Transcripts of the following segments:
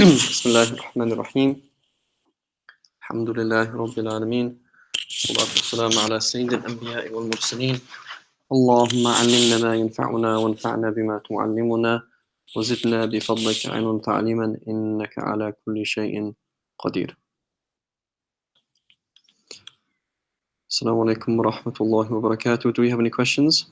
بسم الله الرحمن الرحيم الحمد لله رب العالمين والصلاة والسلام على سيد الأنبياء والمرسلين اللهم علمنا ما ينفعنا وانفعنا بما تعلمنا وزدنا بفضلك علما تعليما إنك على كل شيء قدير. Assalamu alaikum wa rahmatullahi wa barakatuh. Do we have any questions?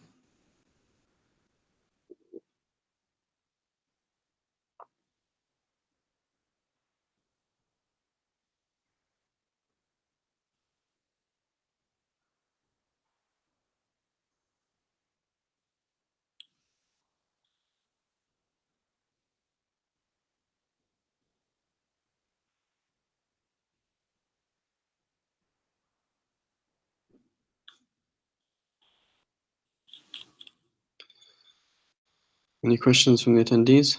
Any questions from the attendees?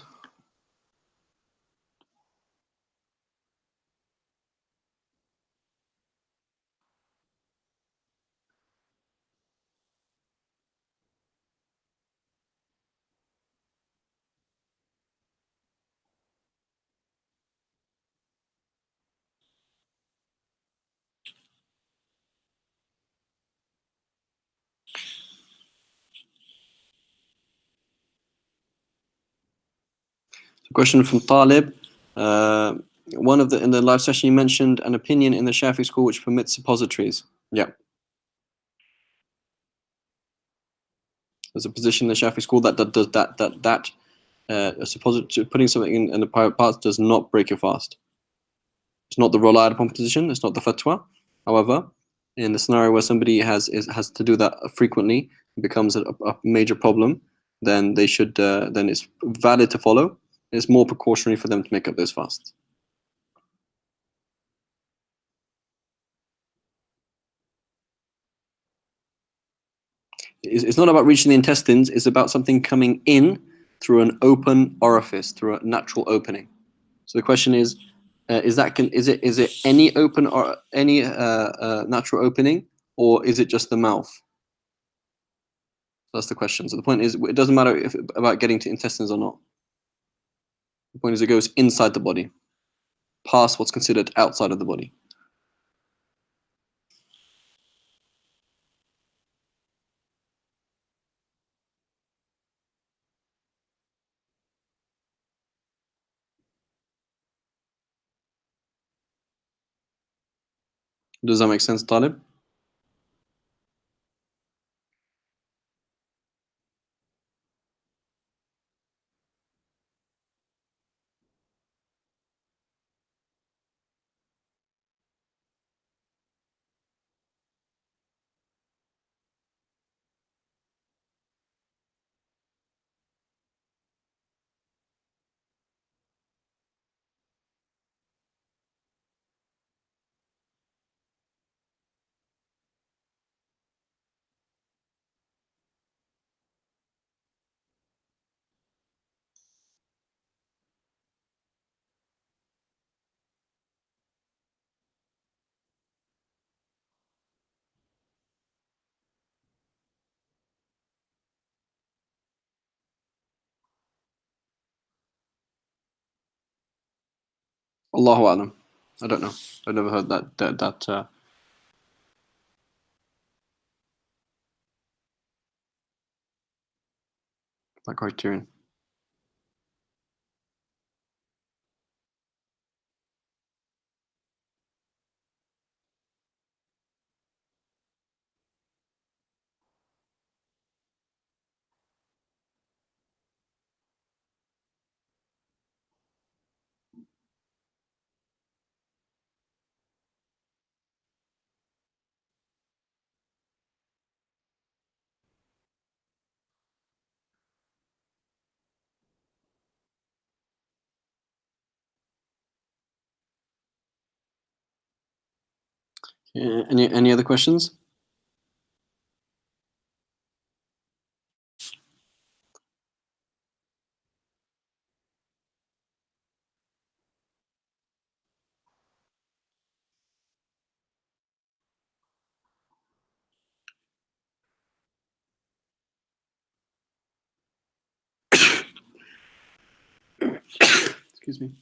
A question from Talib. In the live session you mentioned an opinion in the Shafi school which permits suppositories. Yeah. There's a position in the Shafi school that does that putting something in the private parts does not break your fast. It's not the relied upon position. It's not the fatwa. However, in the scenario where somebody has to do that frequently, it becomes a major problem. Then they should. Then it's valid to follow. It's more precautionary for them to make up those fasts. It's not about reaching the intestines. It's about something coming in through an open orifice, through a natural opening. So the question is it any open or any natural opening, or is it just the mouth? That's the question. So the point is, it doesn't matter about getting to intestines or not. The point is, it goes inside the body, past what's considered outside of the body. Does that make sense, Talib? Allahu A'lam. I don't know. I've never heard that criterion. Any other questions? Excuse me.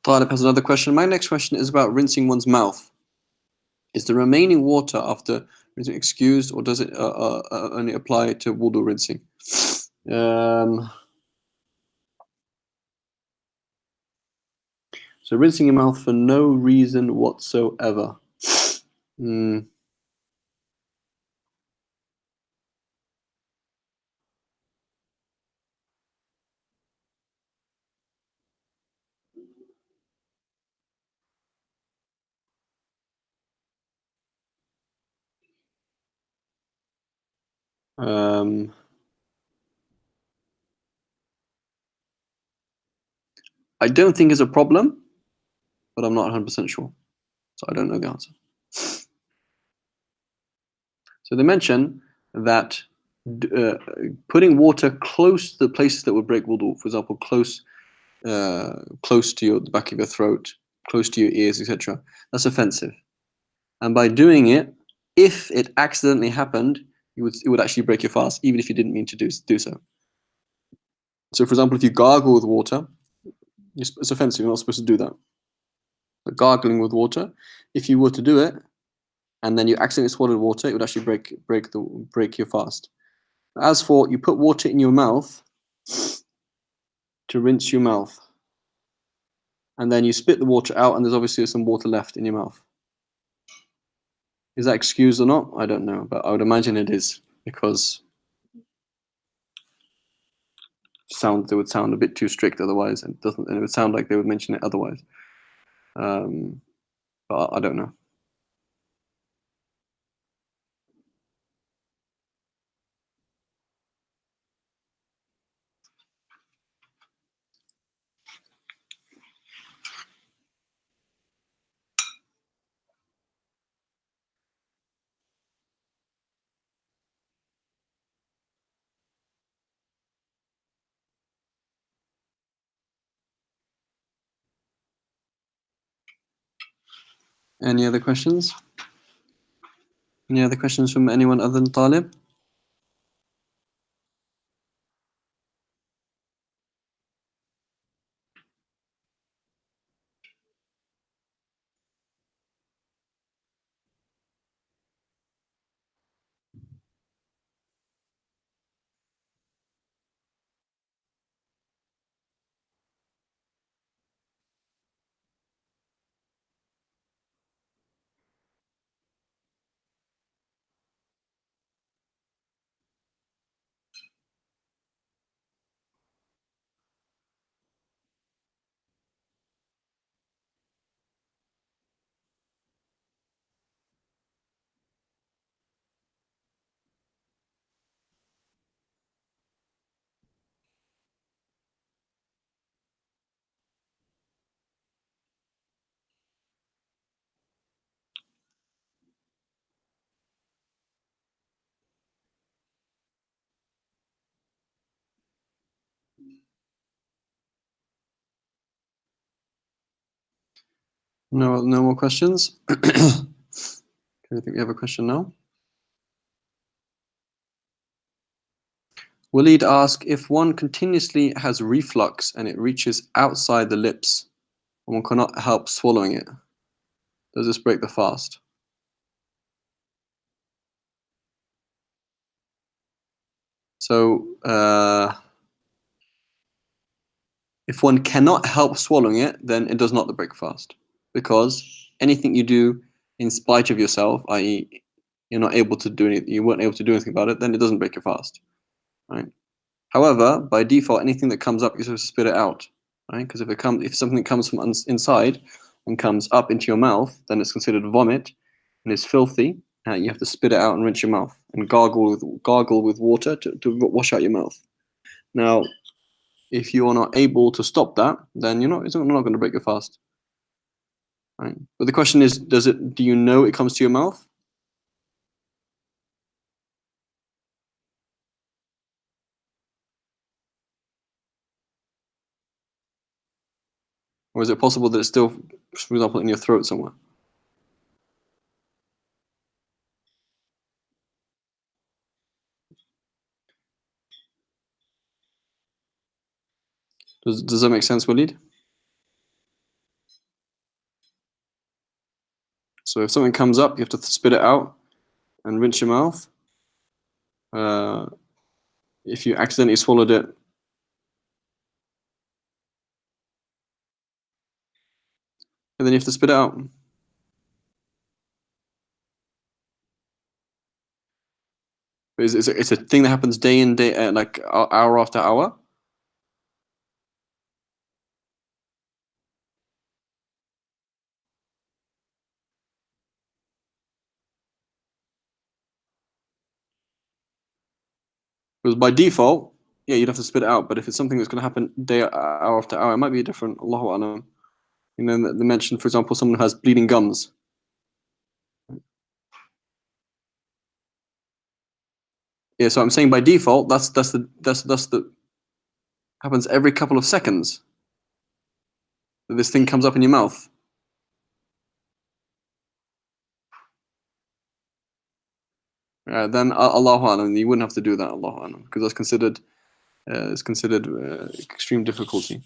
Talib has another question. My next question is about rinsing one's mouth. Is the remaining water after rinsing excused, or does it only apply to wudu rinsing? So rinsing your mouth for no reason whatsoever. Mm. I don't think it's a problem, but I'm not 100% sure. So I don't know the answer. So they mention that putting water close to the places that would break wudu, for example, close to the back of your throat, close to your ears, etc., that's offensive. And by doing it, if it accidentally happened, it would actually break your fast, even if you didn't mean to do so. So, for example, if you gargle with water, it's offensive. You're not supposed to do that. But gargling with water, if you were to do it, and then you accidentally swallowed water, it would actually break your fast. As for you put water in your mouth to rinse your mouth, and then you spit the water out, and there's obviously some water left in your mouth. Is that excused or not? I don't know, but I would imagine it is, because it would sound a bit too strict otherwise, and it would sound like they would mention it otherwise. But I don't know. Any other questions? Any other questions from anyone other than Talib? No, no more questions. I think we have a question now. Waleed asks, if one continuously has reflux and it reaches outside the lips, and one cannot help swallowing it, does this break the fast? So, if one cannot help swallowing it, then it does not break the fast, because anything you do in spite of yourself, i.e., you're not able to do anything, you weren't able to do anything about it, then it doesn't break your fast, right? However, by default, anything that comes up, you're supposed to spit it out, right? Because if something comes from inside and comes up into your mouth, then it's considered vomit and it's filthy. You have to spit it out and rinse your mouth and gargle with water to wash out your mouth. Now, if you are not able to stop that, then it's not going to break your fast, right? But the question is, do you know it comes to your mouth? Or is it possible that it's still, for example, in your throat somewhere? Does that make sense, Waleed? So if something comes up, you have to spit it out and rinse your mouth. If you accidentally swallowed it, and then you have to spit it out. It's a thing that happens day in, day like hour after hour. Because by default, yeah, you'd have to spit it out. But if it's something that's going to happen hour after hour, it might be different. Allahu Alam. You know, they mentioned, for example, someone who has bleeding gums. Yeah, so I'm saying by default, that's the happens every couple of seconds. That this thing comes up in your mouth. Then Allahu Alam, you wouldn't have to do that, Allahu Alam, because that's considered extreme difficulty.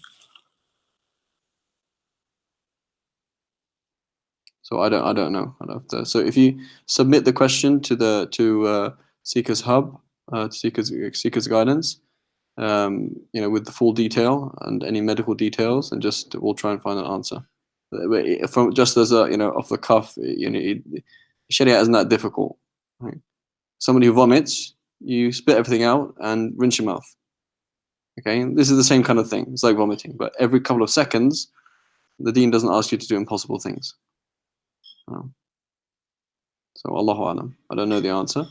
So I don't know. I'd have to. So if you submit the question to Seeker's Hub, to Seeker's Guidance, you know, with the full detail and any medical details, and just we'll try and find an answer. From just as a, you know, off the cuff, you know, Sharia isn't that difficult. Right? Somebody who vomits, you spit everything out and rinse your mouth. Okay, this is the same kind of thing. It's like vomiting, but every couple of seconds, the Deen doesn't ask you to do impossible things. So Allahu Alam. I don't know the answer.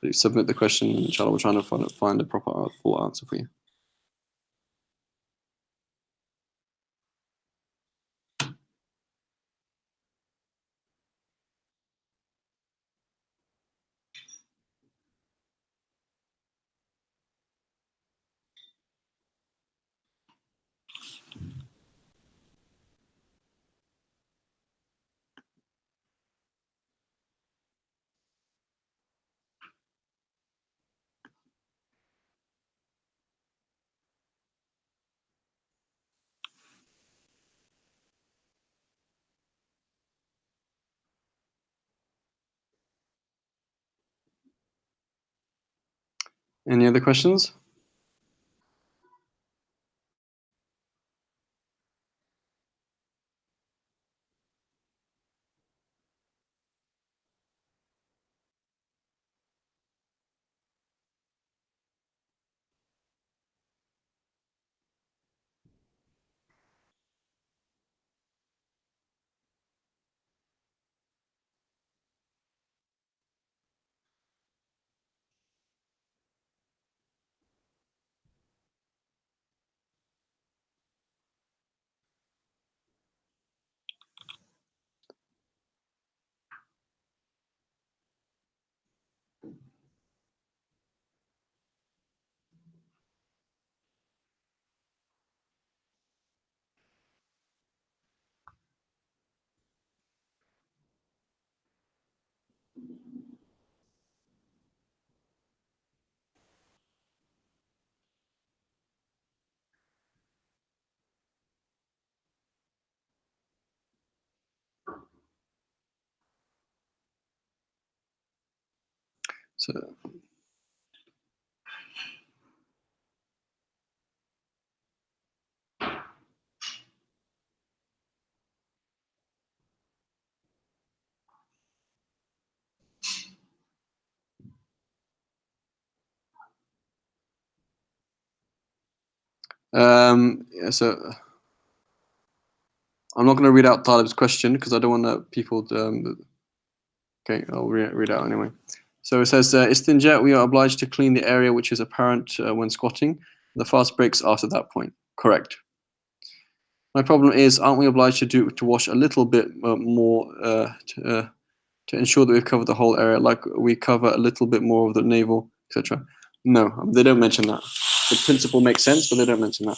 But you submit the question, inshallah, we're trying to find a proper full answer for you. Any other questions? So yeah, so I'm not going to read out Talib's question because I don't want people to, okay, I'll read out anyway. So it says, Istinja, we are obliged to clean the area which is apparent when squatting. The fast breaks after that point. Correct. My problem is, aren't we obliged to wash a little bit more to ensure that we've covered the whole area, like we cover a little bit more of the navel, etc.? No, they don't mention that. The principle makes sense, but they don't mention that.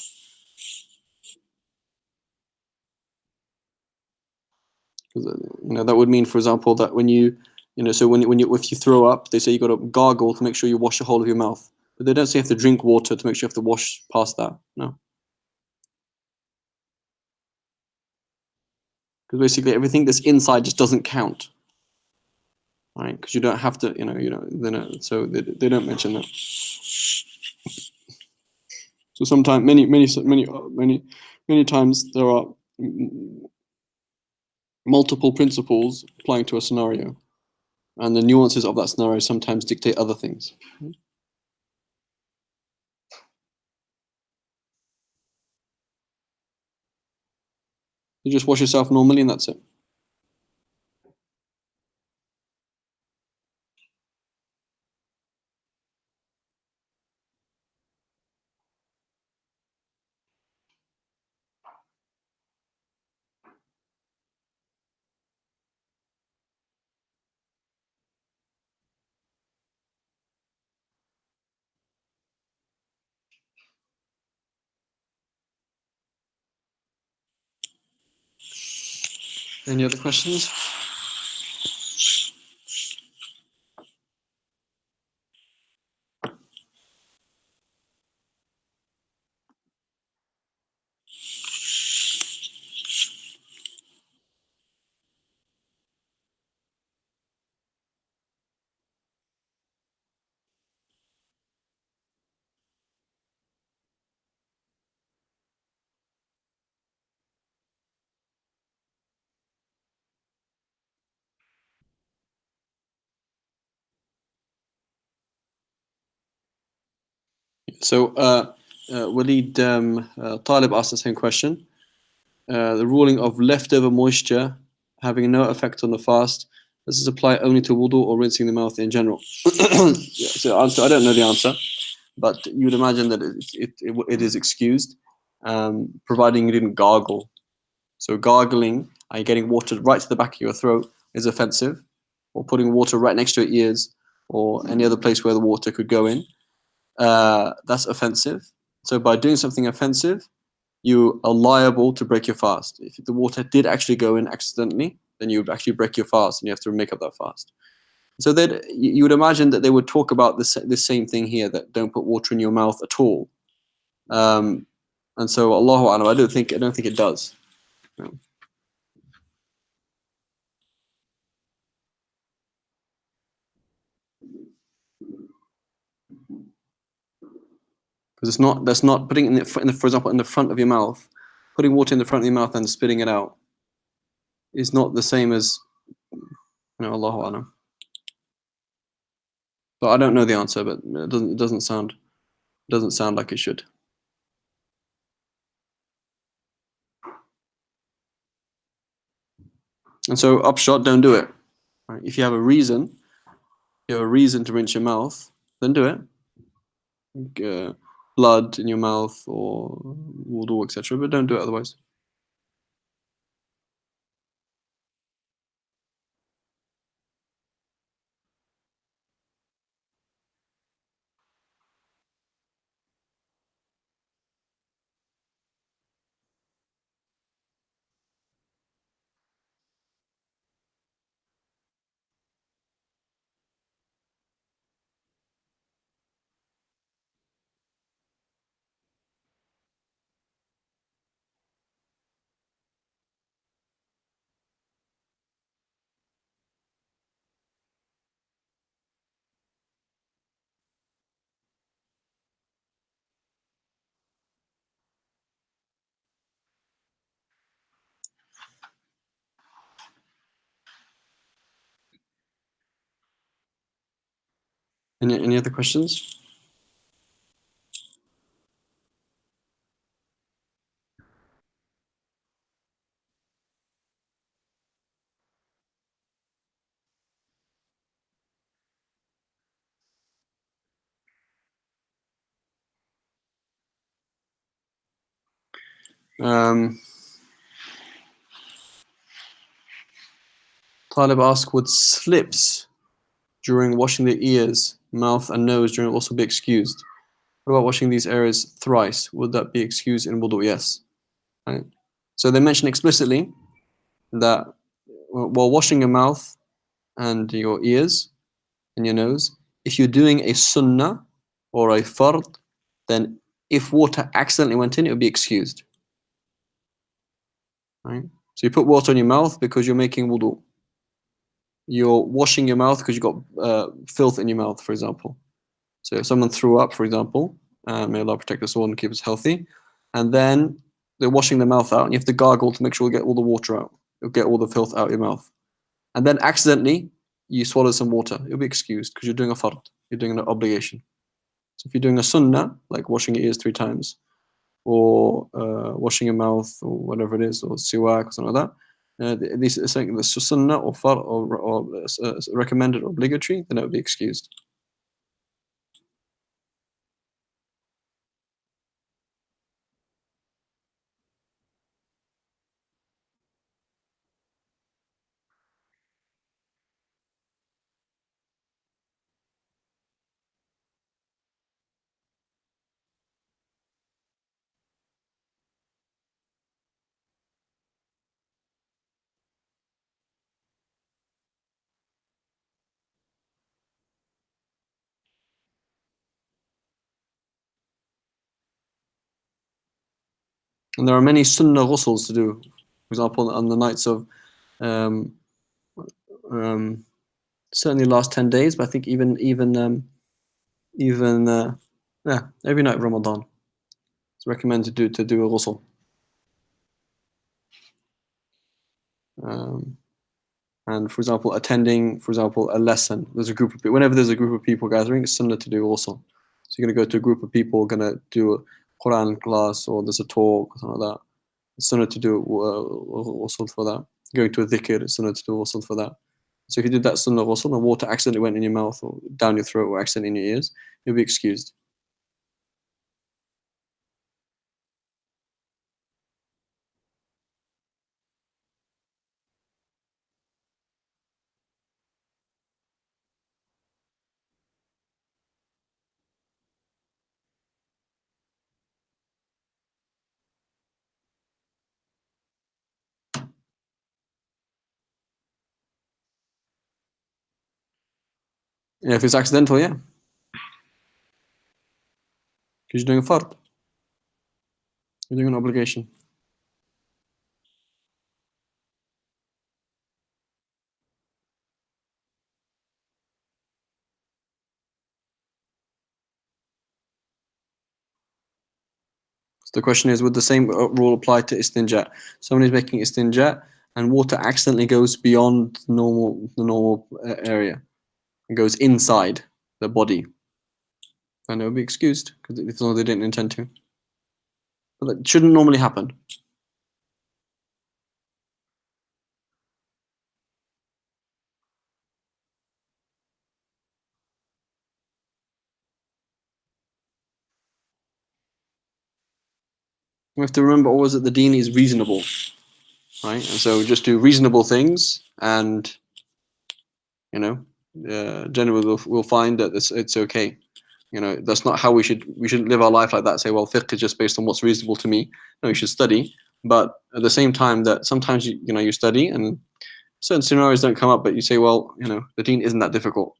Because you know, that would mean, for example, that when you know, so if you throw up, they say you got to gargle to make sure you wash the whole of your mouth. But they don't say you have to drink water to make sure you have to wash past that. No. Because basically everything that's inside just doesn't count. right? Because you don't have to, so they don't mention that. So sometimes, many times there are multiple principles applying to a scenario, and the nuances of that scenario sometimes dictate other things. You just wash yourself normally, and that's it. Any other questions? So Walid Talib asked the same question. The ruling of leftover moisture having no effect on the fast, does this apply only to wudu or rinsing the mouth in general? Yeah, so answer, I don't know the answer, but you would imagine that it is excused, providing you didn't gargle. So gargling and getting water right to the back of your throat is offensive, or putting water right next to your ears or any other place where the water could go in. That's offensive. So by doing something offensive, you are liable to break your fast. If the water did actually go in accidentally, then you would actually break your fast and you have to make up that fast. So that you would imagine that they would talk about this same thing here, that don't put water in your mouth at all. And so Allahu A'lam, I don't think it does. No. Because that's not putting it for example, in the front of your mouth, putting water in the front of your mouth and spitting it out is not the same as, Allahu A'lam. But I don't know the answer, but it doesn't sound like it should. And so upshot, don't do it. Right? If you have a reason to rinse your mouth, then do it. Blood in your mouth or wudu, etc. But don't do it otherwise. Any other questions? Talib asked, would slips during washing the ears, mouth, and nose during also be excused? What about washing these areas thrice? Would that be excused in wudu? Yes. Right. So they mention explicitly that while washing your mouth and your ears and your nose, if you're doing a sunnah or a fard, then if water accidentally went in, it would be excused. Right? So you put water in your mouth because you're making wudu. you're washing your mouth because you've got filth in your mouth, for example. So if someone threw up, for example, may Allah protect us all and keep us healthy, and then they're washing their mouth out, and you have to gargle to make sure you get all the water out. You'll get all the filth out of your mouth. And then accidentally, you swallow some water. You'll be excused because you're doing a fard. You're doing an obligation. So if you're doing a sunnah, like washing your ears 3 times, or washing your mouth, or whatever it is, or siwak, or something like that, this is something that's sunnah or fard or recommended or obligatory, then it would be excused. And there are many sunnah ghusls to do. For example, on the nights of um, certainly the last 10 days, but I think even yeah, every night of Ramadan, it's recommended to do a ghusl. Um, and for example, attending, for example, a lesson. There's a group of people. Whenever there's a group of people gathering, it's sunnah to do ghusl. So you're going to go to a group of people, going to do a Quran class, or there's a talk, or something like that. It's sunnah to do ghusl for that. Going to a dhikr, it's sunnah to do ghusl for that. So if you did that sunnah ghusl and water accidentally went in your mouth or down your throat or accidentally in your ears, you'll be excused. Yeah, if it's accidental, yeah, because you're doing a fard, you're doing an obligation. So the question is, would the same rule apply to istinja? Somebody's making istinja and water accidentally goes beyond the normal area and goes inside the body, and it will be excused because as long as they didn't intend to. But that shouldn't normally happen. We have to remember always that the deen is reasonable, right? And so just do reasonable things, and you know, generally we'll find that it's okay. You know, that's not how we shouldn't live our life like that. Say, well, fiqh is just based on what's reasonable to me. No, you should study, but at the same time, that sometimes you study and certain scenarios don't come up, but you say, well, the deen isn't that difficult.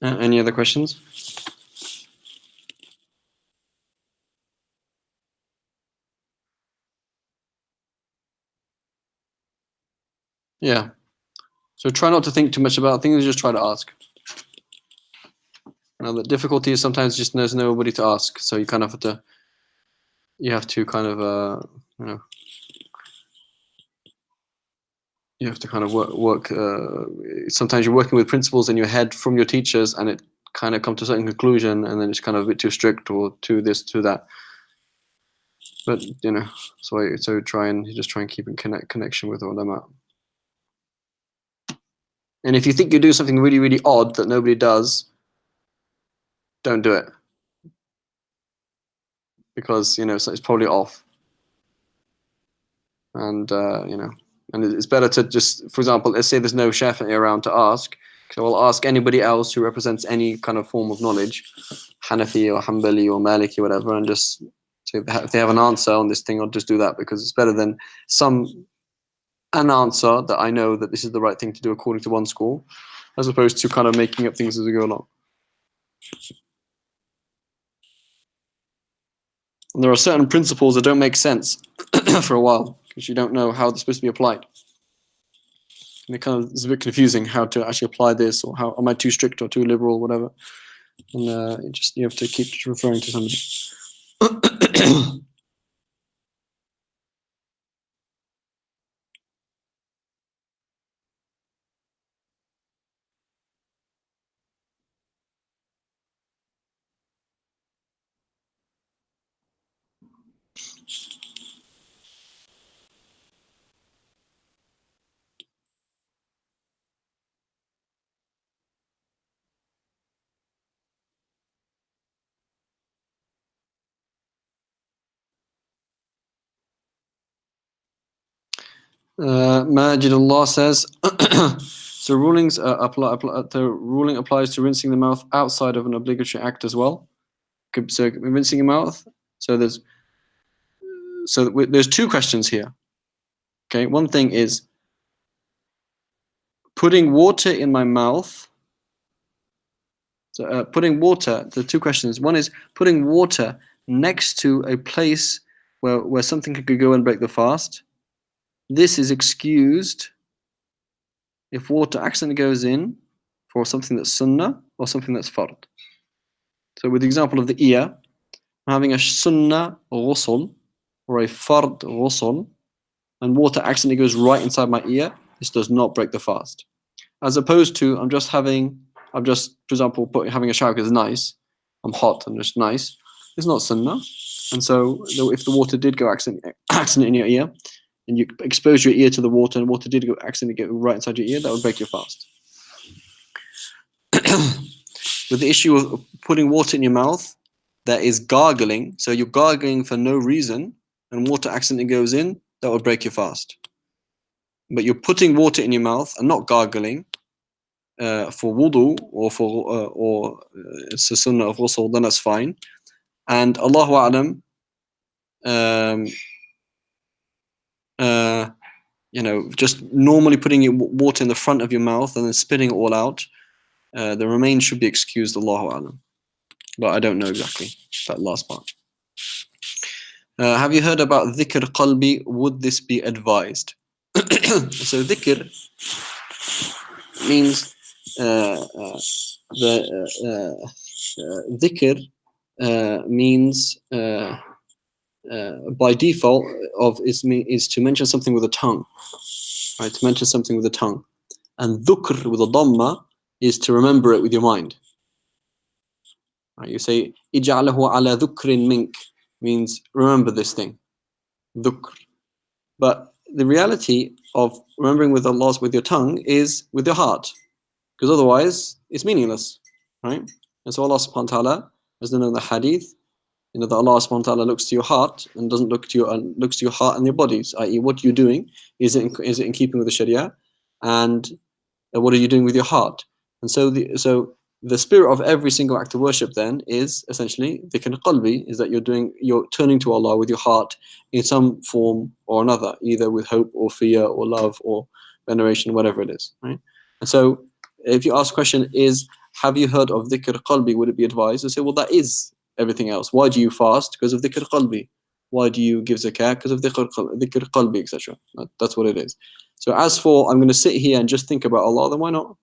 Any other questions? Yeah. So try not to think too much about things. Just try to ask. Now the difficulty is sometimes just there's nobody to ask, so you kind of have to kind of you have to kind of work. Sometimes you're working with principles in your head from your teachers, and it kind of come to a certain conclusion, and then it's kind of a bit too strict or too this, too that. But so try and keep in connection with ulama. And if you think you do something really, really odd that nobody does, don't do it. Because, so it's probably off. And, and it's better to just, for example, let's say there's no Shafi'i around to ask. So I'll ask anybody else who represents any kind of form of knowledge, Hanafi or Hanbali or Maliki, whatever, and just so if they have an answer on this thing, I'll just do that, because it's better than an answer that I know that this is the right thing to do according to one school, as opposed to kind of making up things as we go along. And there are certain principles that don't make sense for a while, because you don't know how they're supposed to be applied. And it's a bit confusing how to actually apply this, or how am I too strict or too liberal, whatever. And you have to keep referring to somebody. Majidullah says, so rulings the ruling applies to rinsing the mouth outside of an obligatory act as well. So rinsing your mouth. So there's two questions here. Okay, one thing is putting water in my mouth. So putting water. The two questions. One is putting water next to a place where something could go and break the fast. This is excused if water accidentally goes in for something that's sunnah or something that's fard. So with the example of the ear, I'm having a sunnah ghusl or a fard ghusl, and water accidentally goes right inside my ear, this does not break the fast. As opposed to I'm just, for example, having a shower because it's nice, I'm hot and just nice, it's not sunnah. And so if the water did go accident in your ear, and you expose your ear to the water, and water did go accidentally get right inside your ear, that would break your fast. With the issue of putting water in your mouth, that is gargling. So you're gargling for no reason, and water accidentally goes in, that would break your fast. But you're putting water in your mouth and not gargling for wudu or it's a sunnah of ghusl, then that's fine. And Allahu A'lam, just normally putting water in the front of your mouth and then spitting it all out, the remains should be excused, Allahu A'lam. But I don't know exactly that last part. Have you heard about dhikr qalbi? Would this be advised? So dhikr means dhikr means by default is to mention something with the tongue, right? To mention something with the tongue, and dhukr with a dhamma is to remember it with your mind. Right? You say ij'alahu ala dhukrin mink, means remember this thing, dhukr. But the reality of remembering with Allah with your tongue is with your heart, because otherwise it's meaningless, right? And so Allah subhanahu wa ta'ala, as in the hadith, that Allah subhanahu wa ta'ala looks to your heart and doesn't look to your heart and your bodies, i.e. what you're doing, is it in keeping with the Sharia, and what are you doing with your heart? And so the spirit of every single act of worship then is essentially dhikr qalbi, is that you're turning to Allah with your heart in some form or another, either with hope or fear or love or veneration, whatever it is, right? And so if you ask the question is, have you heard of dhikr qalbi, would it be advised? I say, well, that is everything else. Why do you fast? Because of dhikr qalbi. Why do you give zakah? Because of dhikr qalbi, etc. That's what it is. So as for I'm going to sit here and just think about Allah, then why not?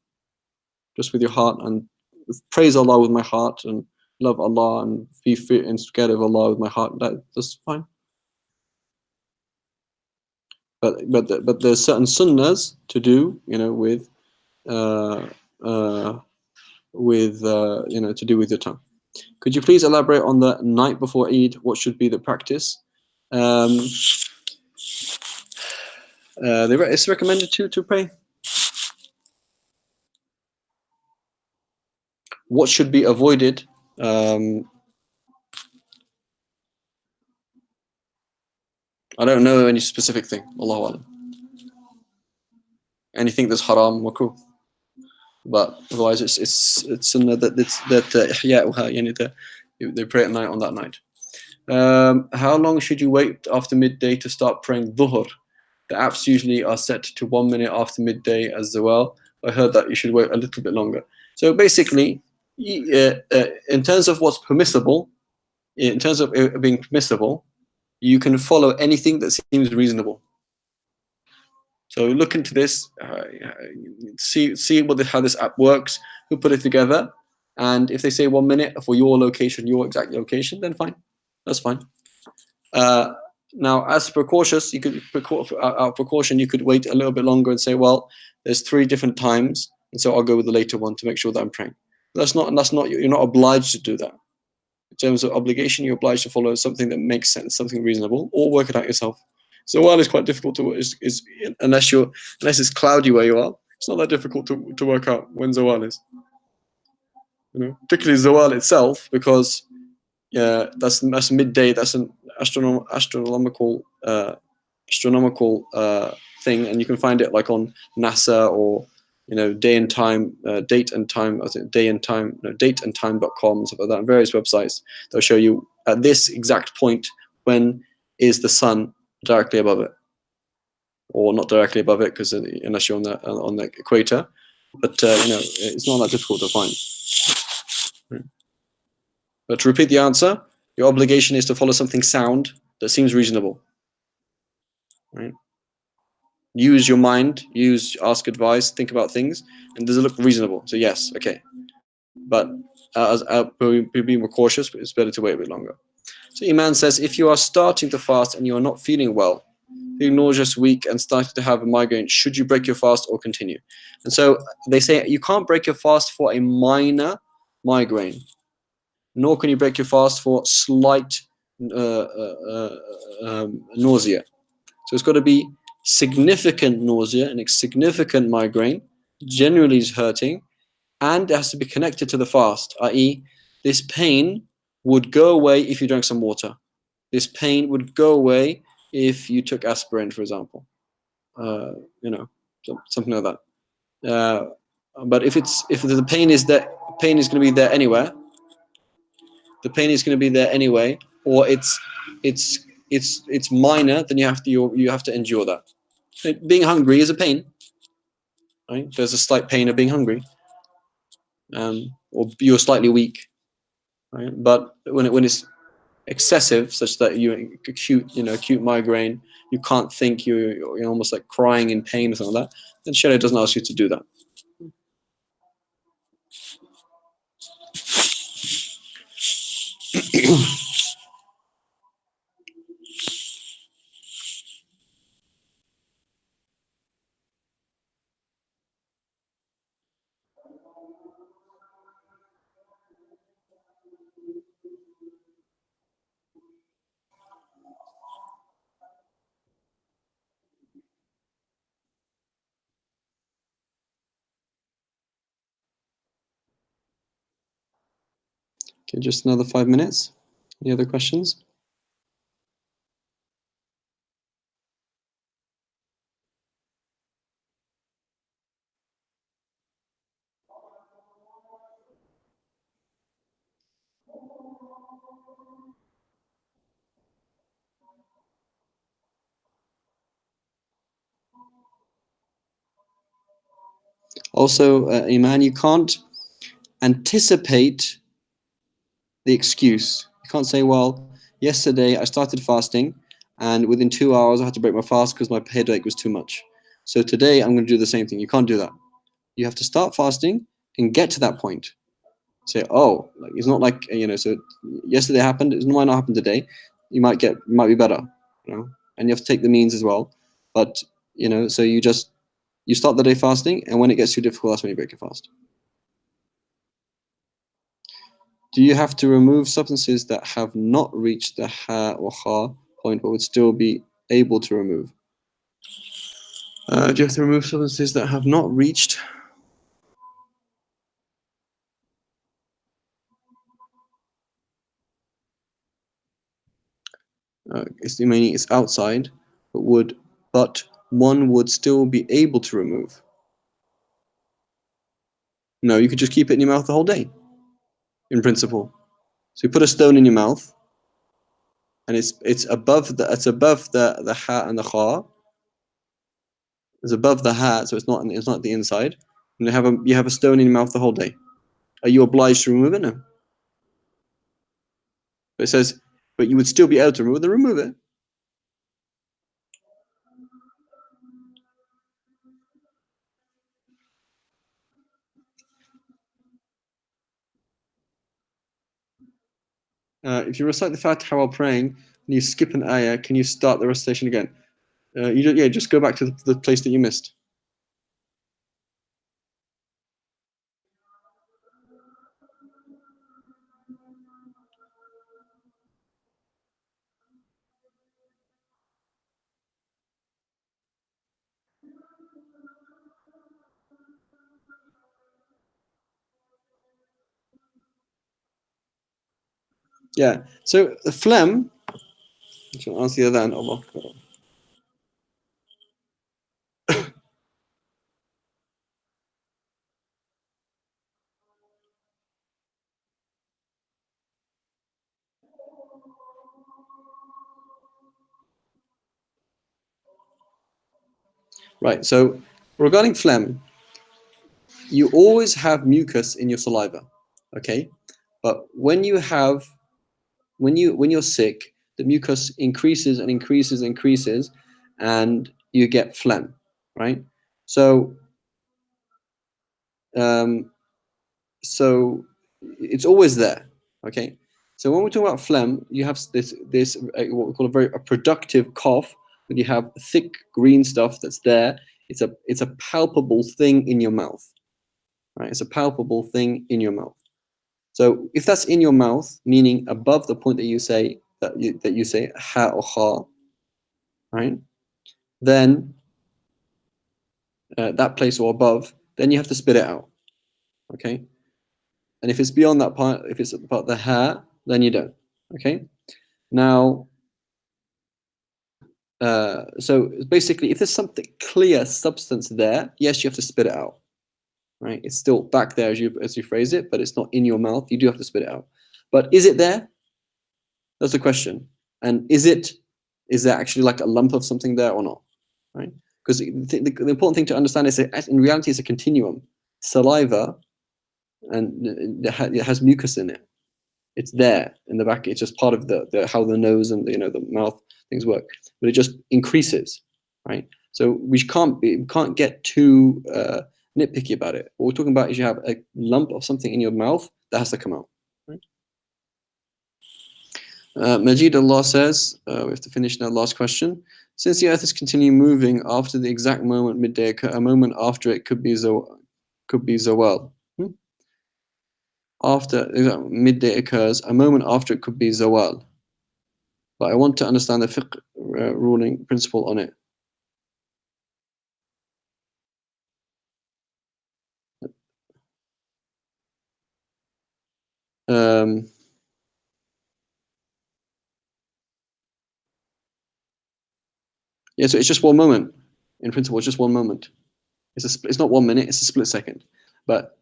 Just with your heart, and praise Allah with my heart, and love Allah and be fear and scared of Allah with my heart. That's fine. But there's certain sunnahs to do, with to do with your tongue. Could you please elaborate on the night before Eid? What should be the practice? It's recommended to pray What should be avoided? I don't know any specific thing. Allahu Alam. Anything that's haram, makruh. But otherwise, it's sunnah that ihya'uha, yani they pray at night on that night. How long should you wait after midday to start praying dhuhr? The apps usually are set to 1 minute after midday as well. I heard that you should wait a little bit longer. So basically, in terms of what's permissible, in terms of it being permissible, you can follow anything that seems reasonable. So look into this, see how this app works, who put it together, and if they say 1 minute for your location, your exact location, then fine, that's fine. Now, as precautious, you could precaution, you could wait a little bit longer and say, well, there's 3 different times, and so I'll go with the later one to make sure that I'm praying. That's not. You're not obliged to do that. In terms of obligation, you're obliged to follow something that makes sense, something reasonable, or work it out yourself. Zawal is quite difficult to unless it's cloudy where you are. It's not that difficult to work out when Zawal is. Particularly Zawal itself, because that's midday. That's an astronomical thing, and you can find it like on NASA or day and time, date and time. I think dateandtime.com and stuff like that. And various websites they'll show you at this exact point when is the sun directly above it, or not directly above it, because unless you're on the equator, but it's not that difficult to find. But to repeat the answer, your obligation is to follow something sound that seems reasonable. Right? Use your mind, ask advice, think about things, and does it look reasonable? So yes, okay. But be more cautious, but it's better to wait a bit longer. So Iman says, if you are starting to fast and you are not feeling well, feeling nauseous, weak, and starting to have a migraine, should you break your fast or continue? And so they say you can't break your fast for a minor migraine, nor can you break your fast for slight nausea. So it's got to be significant nausea and a significant migraine, generally is hurting, and it has to be connected to the fast, i.e., this pain would go away if you drank some water. This pain would go away if you took aspirin, for example. Something like that. But if the pain is going to be there anywhere. The pain is going to be there anyway, or it's minor. Then you have to endure that. Being hungry is a pain, right? There's a slight pain of being hungry, or you're slightly weak, right? But when it's excessive, such that you acute migraine, you can't think, you're almost like crying in pain or something like that, then Sharia doesn't ask you to do that. Okay, just another 5 minutes. Any other questions? Also, Iman, you can't anticipate the excuse. You can't say, well, yesterday I started fasting and within 2 hours I had to break my fast because my headache was too much. So today I'm going to do the same thing. You can't do that. You have to start fasting and get to that point. Say, oh, it's not like, so yesterday happened, it might not happen today. You might be better, and you have to take the means as well. But, so you start the day fasting, and when it gets too difficult, that's when you break your fast. Do you have to remove substances that have not reached the ha or kha point but would still be able to remove? Do you have to remove substances that have not reached meaning it's outside, but one would still be able to remove. No, you could just keep it in your mouth the whole day, in principle. So you put a stone in your mouth, and it's above the ha and the kha. It's above the ha, so it's not the inside. And you have a stone in your mouth the whole day. Are you obliged to remove it? No. But it says, but you would still be able to remove it. Then remove it. If you recite the Fatiha while praying and you skip an ayah, can you start the recitation again? Just go back to the place that you missed. Yeah. So the phlegm. I should answer the other hand. Allah. Right. So regarding phlegm, you always have mucus in your saliva. Okay. But when you're sick, the mucus increases and increases and increases, and you get phlegm. Right. So so it's always there. Okay. So when we talk about phlegm, you have this what we call a productive cough, when you have thick green stuff that's there. It's a palpable thing in your mouth, right? It's a palpable thing in your mouth. So if that's in your mouth, meaning above the point that you say ha or kha, right? Then that place or above, then you have to spit it out, okay? And if it's beyond that part, if it's about the ha, then you don't, okay? Now, so basically, if there's something clear substance there, yes, you have to spit it out, right? It's still back there as you phrase it, but it's not in your mouth. You do have to spit it out. But is it there? That's the question. And is there actually like a lump of something there or not, right? Because the important thing to understand is that in reality it's a continuum. Saliva, and it has mucus in it. It's there in the back. It's just part of the how the nose and the mouth things work, but it just increases, right? So we can't get too nitpicky about it. What we're talking about is you have a lump of something in your mouth that has to come out. Right? Majid Allah says, we have to finish now. Last question. Since the earth is continuing moving after the exact moment midday occur, a moment after it could be zawal. After midday occurs, a moment after it could be zawal. But I want to understand the fiqh ruling principle on it. Yeah, so it's just one moment. In principle, it's just one moment. It's not 1 minute, it's a split second. But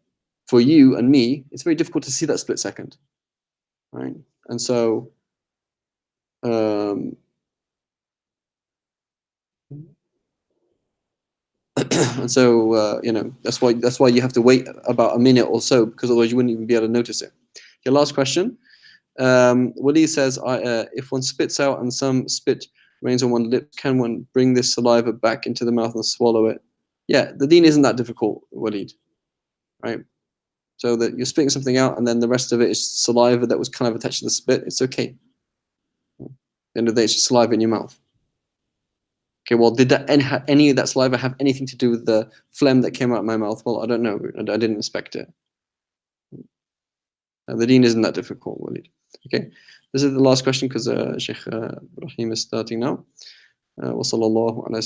for you and me, it's very difficult to see that split second, right? And so, and so that's why you have to wait about a minute or so, because otherwise you wouldn't even be able to notice it. Okay, last question. Wali says, if one spits out and some spit remains on one's lips, can one bring this saliva back into the mouth and swallow it? Yeah, the deen isn't that difficult, Walid, right? So that you're spitting something out and then the rest of it is saliva that was kind of attached to the spit, it's okay. At the end of the day, it's just saliva in your mouth. Okay, well, did any of that saliva have anything to do with the phlegm that came out of my mouth? Well, I don't know. I didn't inspect it. The deen isn't that difficult, Walid. Okay, this is the last question because Shaykh Ibrahim is starting now. وصلى الله على